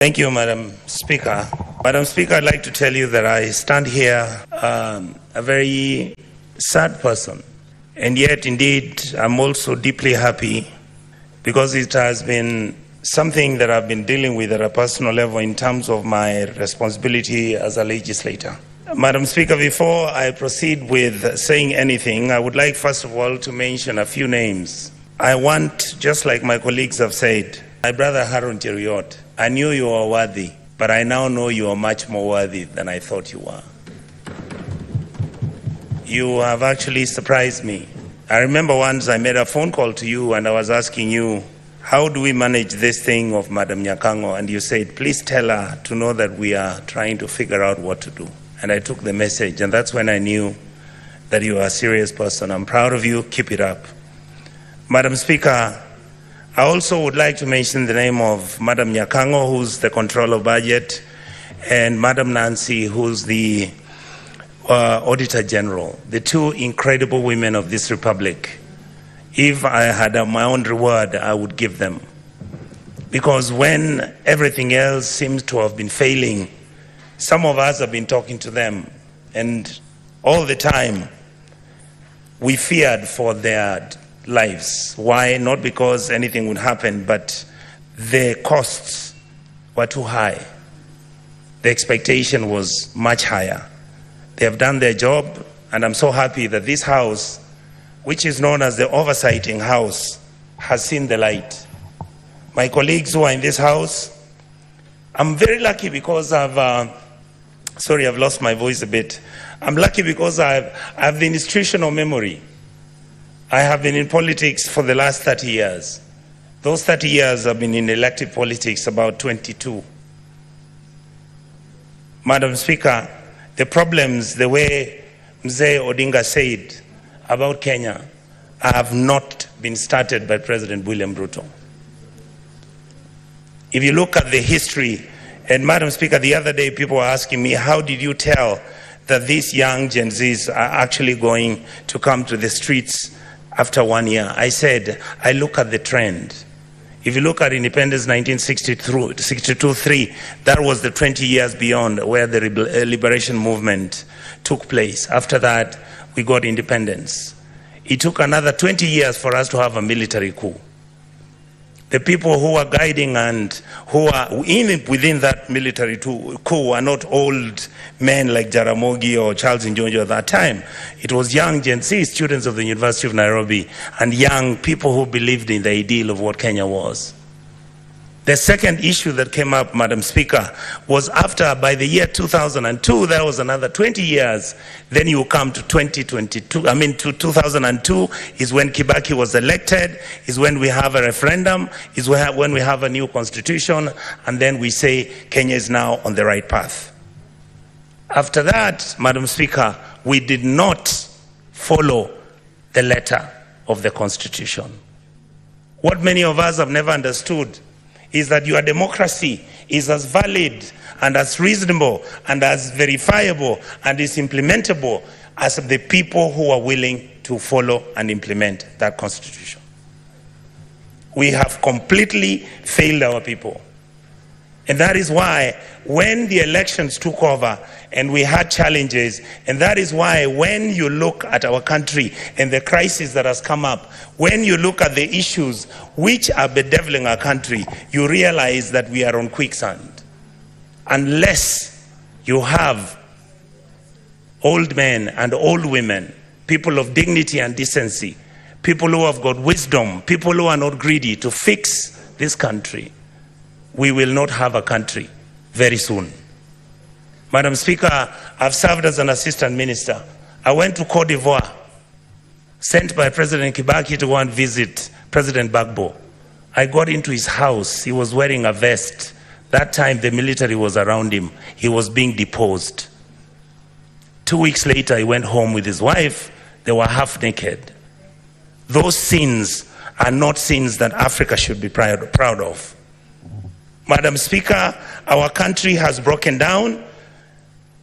Thank you, Madam Speaker. Madam Speaker, I'd like to tell you that I stand here a very sad person. And yet, indeed, I'm also deeply happy because it has been something that I've been dealing with at a personal level in terms of my responsibility as a legislator. Madam Speaker, before I proceed with saying anything, I would like, first of all, to mention a few names. I want, just like my colleagues have said, my brother Harun Cheruiyot, I knew you were worthy, but I now know you are much more worthy than I thought you were. You have actually surprised me. I remember once I made a phone call to you and I was asking you, how do we manage this thing of Madam Nyakango? And you said, please tell her to know that we are trying to figure out what to do. And I took the message, and that's when I knew that you are a serious person. I'm proud of you. Keep it up. Madam Speaker, I also would like to mention the name of Madam Nyakango, who's the Controller of Budget, and Madam Nancy, who's the Auditor General, the two incredible women of this republic. If I had my own reward, I would give them. Because when everything else seems to have been failing, some of us have been talking to them, and all the time we feared for their lives. Why? Not because anything would happen, but the costs were too high. The expectation was much higher. They have done their job, and I'm so happy that this house, which is known as the Oversighting House, has seen the light. My colleagues who are in this house, I'm very lucky because I've lost my voice a bit. I'm lucky because I have the institutional memory. I have been in politics for the last 30 years. Those 30 years I've been in elective politics, about 22. Madam Speaker, the problems, the way Mzee Odinga said about Kenya, have not been started by President William Ruto. If you look at the history, and Madam Speaker, the other day people were asking me, how did you tell that these young Gen Zs are actually going to come to the streets after 1 year? I said, I look at the trend. If you look at independence 1962-3, that was the 20 years beyond where the liberation movement took place. After that, we got independence. It took another 20 years for us to have a military coup. The people who are guiding and who are within that military coup are not old men like Jaramogi or Charles Njonjo at that time. It was young Gen Z students of the University of Nairobi and young people who believed in the ideal of what Kenya was. The second issue that came up, Madam Speaker, was after, by the year 2002, there was another 20 years. Then you come to 2022, to 2002 is when Kibaki was elected, is when we have a referendum, is when we have a new constitution, and then we say Kenya is now on the right path. After that, Madam Speaker, we did not follow the letter of the constitution. What many of us have never understood is that your democracy is as valid and as reasonable and as verifiable and is implementable as the people who are willing to follow and implement that constitution. We have completely failed our people. And that is why when the elections took over and we had challenges, and that is why when you look at our country and the crisis that has come up, when you look at the issues which are bedeviling our country, you realize that we are on quicksand. Unless you have old men and old women, people of dignity and decency, people who have got wisdom, people who are not greedy to fix this country, we will not have a country very soon. Madam Speaker, I've served as an assistant minister. I went to Cote d'Ivoire, sent by President Kibaki to go and visit President Gbagbo. I got into his house. He was wearing a vest. That time the military was around him. He was being deposed. 2 weeks later, he went home with his wife. They were half naked. Those sins are not sins that Africa should be proud of. Madam Speaker, our country has broken down.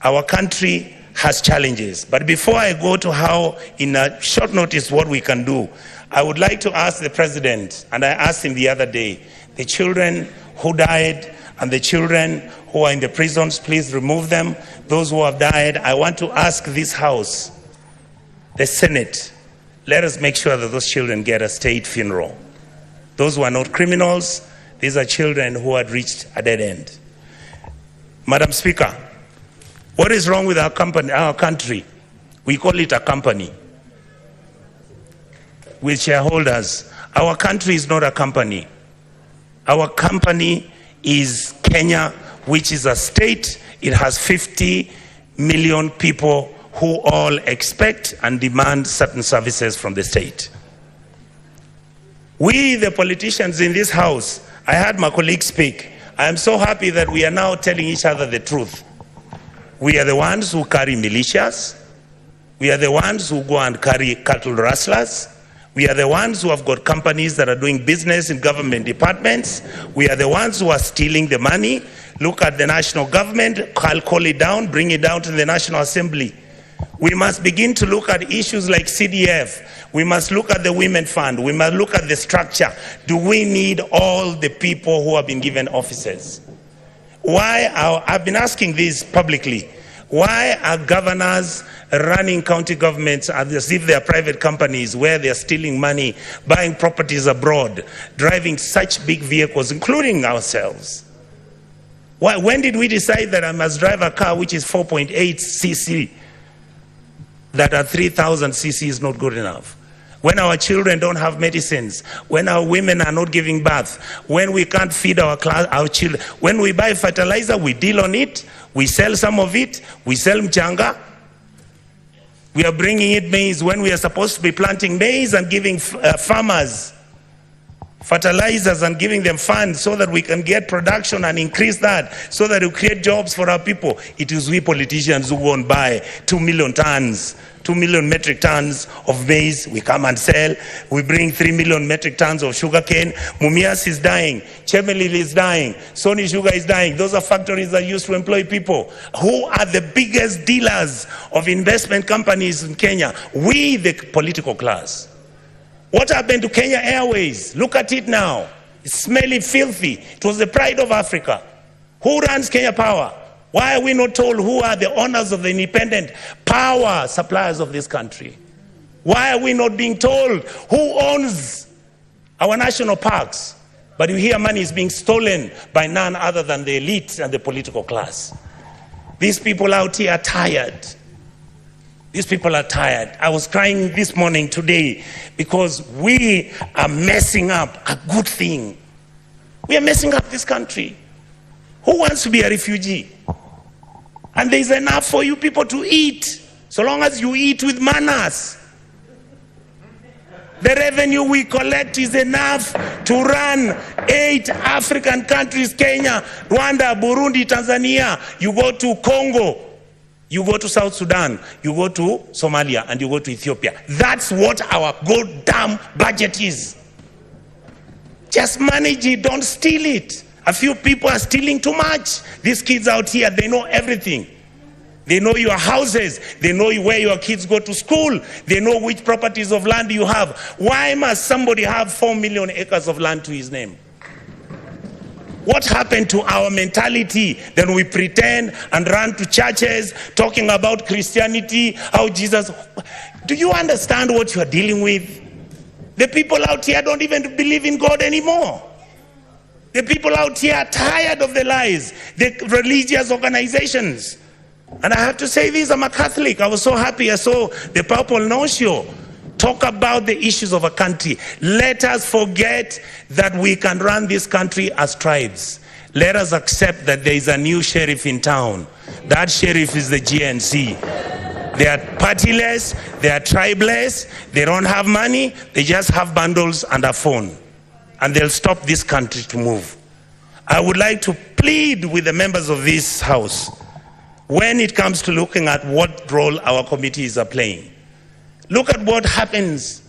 Our country has challenges. But before I go to how, in a short notice, what we can do, I would like to ask the President, and I asked him the other day, the children who died And the children who are in the prisons, please remove them. Those who have died, I want to ask this House, the Senate, let us make sure that those children get a state funeral. Those who are not criminals, these are children who had reached a dead end. Madam Speaker, what is wrong with our country? We call it a company with shareholders. Our country is not a company. Our company is Kenya, which is a state. It has 50 million people who all expect and demand certain services from the state. We, the politicians in this House, I heard my colleague speak. I am so happy that we are now telling each other the truth. We are the ones who carry militias. We are the ones who go and carry cattle rustlers. We are the ones who have got companies that are doing business in government departments. We are the ones who are stealing the money. Look at the national government, I'll call it down, bring it down to the National Assembly. We must begin to look at issues like CDF. We must look at the Women Fund. We must look at the structure. Do we need all the people who have been given offices? Why, I've been asking this publicly, why are governors running county governments as if they are private companies where they are stealing money, buying properties abroad, driving such big vehicles, including ourselves? Why, when did we decide that I must drive a car which is 4.8 cc? That at 3,000 cc is not good enough. When our children don't have medicines, when our women are not giving birth, when we can't feed our children, when we buy fertilizer, we deal on it, we sell some of it, we sell mchanga. We are bringing in maize when we are supposed to be planting maize and giving farmers fertilizers and giving them funds so that we can get production and increase that, so that we create jobs for our people. It is we politicians who go and buy 2 million metric tons of maize. We come and sell. We bring 3 million metric tons of sugarcane. Mumias is dying. Chemelil is dying. Sony Sugar is dying. Those are factories that used to employ people. Who are the biggest dealers of investment companies in Kenya? We, the political class. What happened to Kenya Airways? Look at it now. It's smelly, filthy. It was the pride of Africa. Who runs Kenya Power? Why are we not told who are the owners of the independent power suppliers of this country? Why are we not being told who owns our national parks? But you hear money is being stolen by none other than the elite and the political class. These people out here are tired. These people are tired. I was crying this morning today because we are messing up a good thing. We are messing up this country. Who wants to be a refugee? And there's enough for you people to eat, so long as you eat with manners. The revenue we collect is enough to run 8 African countries: Kenya, Rwanda, Burundi, Tanzania. You go to Congo, you go to South Sudan, you go to Somalia, and you go to Ethiopia. That's what our goddamn budget is. Just manage it, don't steal it. A few people are stealing too much. These kids out here, they know everything. They know your houses. They know where your kids go to school. They know which properties of land you have. Why must somebody have 4 million acres of land to his name? What happened to our mentality? Then we pretend and run to churches talking about Christianity, how Jesus... Do you understand what you are dealing with? The people out here don't even believe in God anymore. The people out here are tired of the lies, the religious organizations. And I have to say this, I'm a Catholic. I was so happy I saw the Papa Nuncio talk about the issues of a country. Let us forget that we can run this country as tribes. Let us accept that there is a new sheriff in town. That sheriff is the GNC. They are partyless, they are tribeless, they don't have money, they just have bundles and a phone. And they'll stop this country to move. I would like to plead with the members of this House, when it comes to looking at what role our committees are playing. Look at what happens.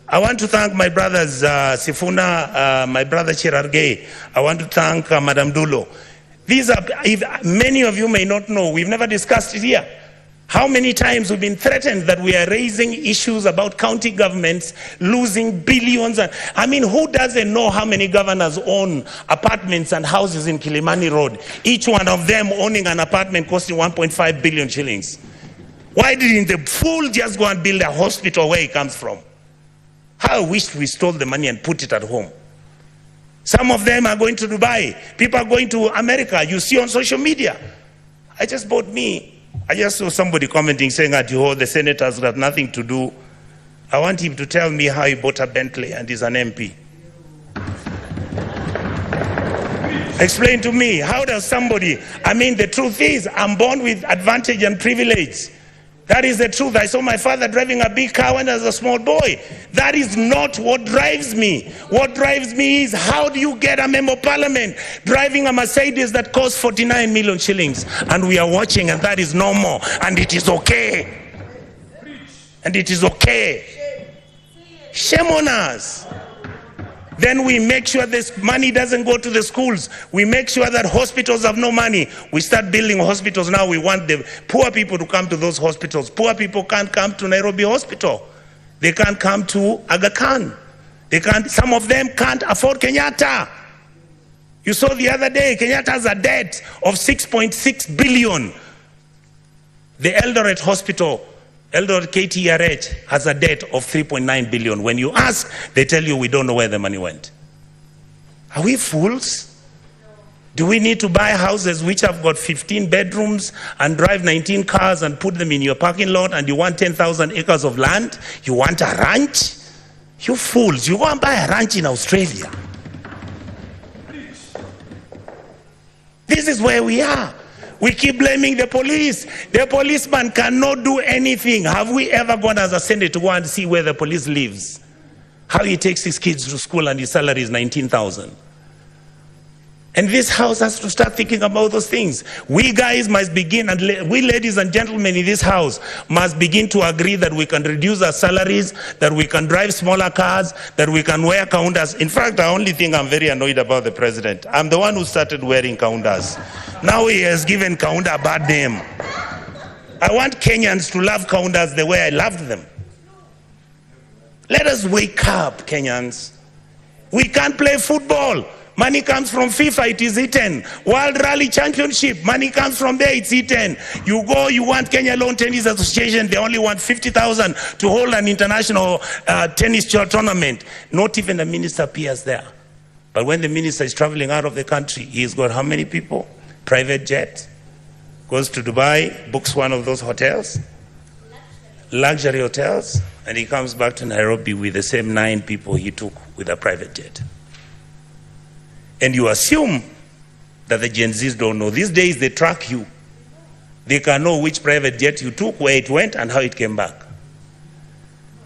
I want to thank my brothers, Sifuna, my brother Chirargei. I want to thank Madam Dulo. These are, many of you may not know, we've never discussed it here. How many times we've been threatened that we are raising issues about county governments losing billions. I mean, who doesn't know how many governors own apartments and houses in Kilimani Road? Each one of them owning an apartment costing 1.5 billion shillings. Why didn't the fool just go and build a hospital where he comes from? How I wish we stole the money and put it at home. Some of them are going to Dubai. People are going to America. You see on social media. I just saw somebody commenting saying that the senators got nothing to do. I want him to tell me how he bought a Bentley and is an MP. Explain to me, how does somebody, the truth is, I'm born with advantage and privilege. That is the truth. I saw my father driving a big car when I was a small boy. That is not what drives me. What drives me is, how do you get a member of parliament driving a Mercedes that costs 49 million shillings? And we are watching, and that is normal. And it is okay. And it is okay. Shame on us. Then we make sure this money doesn't go to the schools. We make sure that hospitals have no money. We start building hospitals now. We want the poor people to come to those hospitals. Poor people can't come to Nairobi Hospital. They can't come to Aga Khan. Some of them can't afford Kenyatta. You saw the other day, Kenyatta has a debt of 6.6 billion. The Eldoret Hospital, Eldoret KTRH, has a debt of 3.9 billion. When you ask, they tell you we don't know where the money went. Are we fools? Do we need to buy houses which have got 15 bedrooms and drive 19 cars and put them in your parking lot, and you want 10,000 acres of land? You want a ranch? You fools, you go and buy a ranch in Australia. This is where we are. We keep blaming the police. The policeman cannot do anything. Have we ever gone as a Senate to go and see where the police lives? How he takes his kids to school and his salary is 19,000. And this house has to start thinking about those things. We guys must begin, and we ladies and gentlemen in this house must begin to agree that we can reduce our salaries, that we can drive smaller cars, that we can wear kaundas. In fact, the only thing I'm very annoyed about the president, I'm the one who started wearing kaundas. Now he has given kaunda a bad name. I want Kenyans to love kaundas the way I loved them. Let us wake up, Kenyans. We can't play football. Money comes from FIFA, it is eaten. World Rally Championship, money comes from there, it's eaten. You go, you want Kenya Lawn Tennis Association, they only want 50,000 to hold an international tennis tournament. Not even the minister appears there. But when the minister is traveling out of the country, he's got how many people? Private jet, goes to Dubai, books one of those hotels, luxury hotels, and he comes back to Nairobi with the same 9 people he took with a private jet. And you assume that the Gen Zs don't know. These days they track you. They can know which private jet you took, where it went, and how it came back.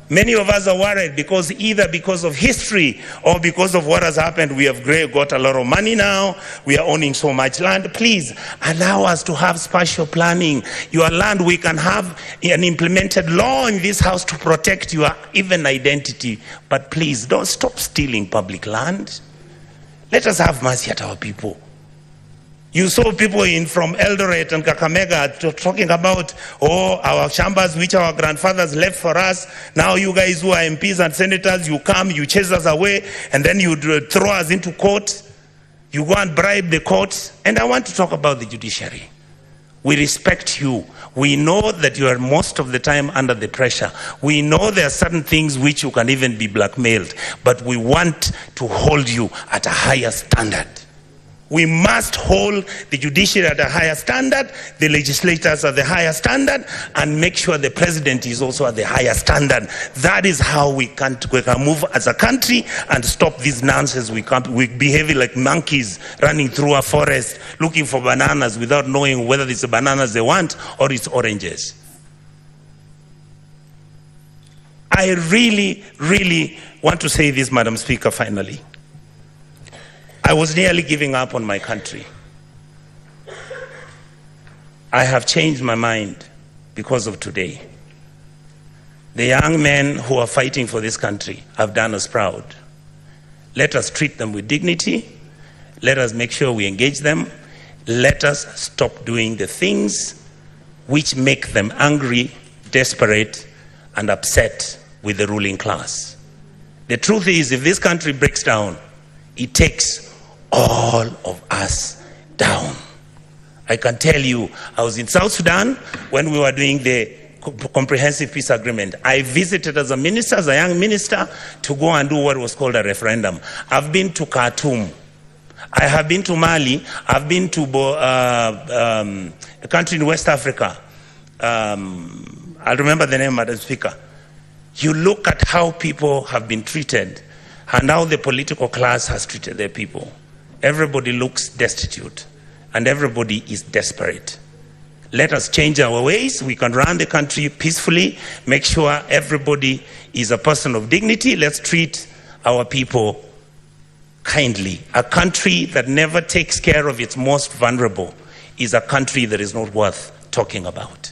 Many of us are worried because either because of history or because of what has happened, we have got a lot of money now, we are owning so much land. Please allow us to have spatial planning. Your land, we can have an implemented law in this house to protect your even identity. But please don't stop stealing public land. Let us have mercy at our people. You saw people from Eldoret and Kakamega talking about, our chambers which our grandfathers left for us. Now you guys who are MPs and senators, you come, you chase us away, and then you throw us into court. You go and bribe the court. And I want to talk about the judiciary. We respect you. We know that you are most of the time under the pressure. We know there are certain things which you can even be blackmailed, but we want to hold you at a higher standard. We must hold the judiciary at a higher standard, the legislators at the higher standard, and make sure the president is also at the higher standard. That is how we can move as a country and stop this nonsense. We behave like monkeys running through a forest looking for bananas without knowing whether it's the bananas they want or it's oranges. I really, really want to say this, Madam Speaker, finally. I was nearly giving up on my country. I have changed my mind because of today. The young men who are fighting for this country have done us proud. Let us treat them with dignity. Let us make sure we engage them. Let us stop doing the things which make them angry, desperate, and upset with the ruling class. The truth is, if this country breaks down, it takes all of us down. I can tell you, I was in South Sudan when we were doing the comprehensive peace agreement. I visited as a minister, as a young minister, to go and do what was called a referendum. I've been to Khartoum. I have been to Mali. I've been to a country in West Africa. I'll remember the name, Madam Speaker. You look at how people have been treated and how the political class has treated their people. Everybody looks destitute and everybody is desperate. Let us change our ways. We can run the country peacefully, make sure everybody is a person of dignity. Let's treat our people kindly. A country that never takes care of its most vulnerable is a country that is not worth talking about.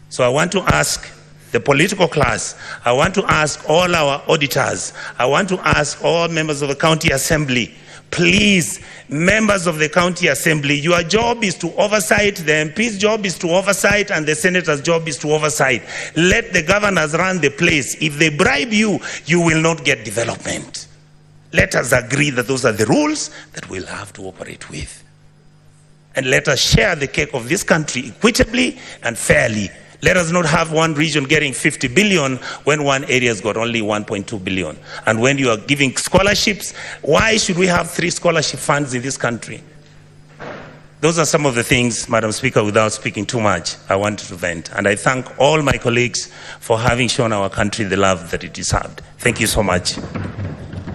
So I want to ask the political class, I want to ask all our auditors, I want to ask all members of the county assembly, please, members of the county assembly, your job is to oversight, the MP's job is to oversight, and the senator's job is to oversight. Let the governors run the place. If they bribe you, you will not get development. Let us agree that those are the rules that we'll have to operate with. And let us share the cake of this country equitably and fairly. Let us not have one region getting 50 billion when one area's got only 1.2 billion. And when you are giving scholarships, why should we have 3 scholarship funds in this country? Those are some of the things, Madam Speaker, without speaking too much, I wanted to vent. And I thank all my colleagues for having shown our country the love that it deserved. Thank you so much.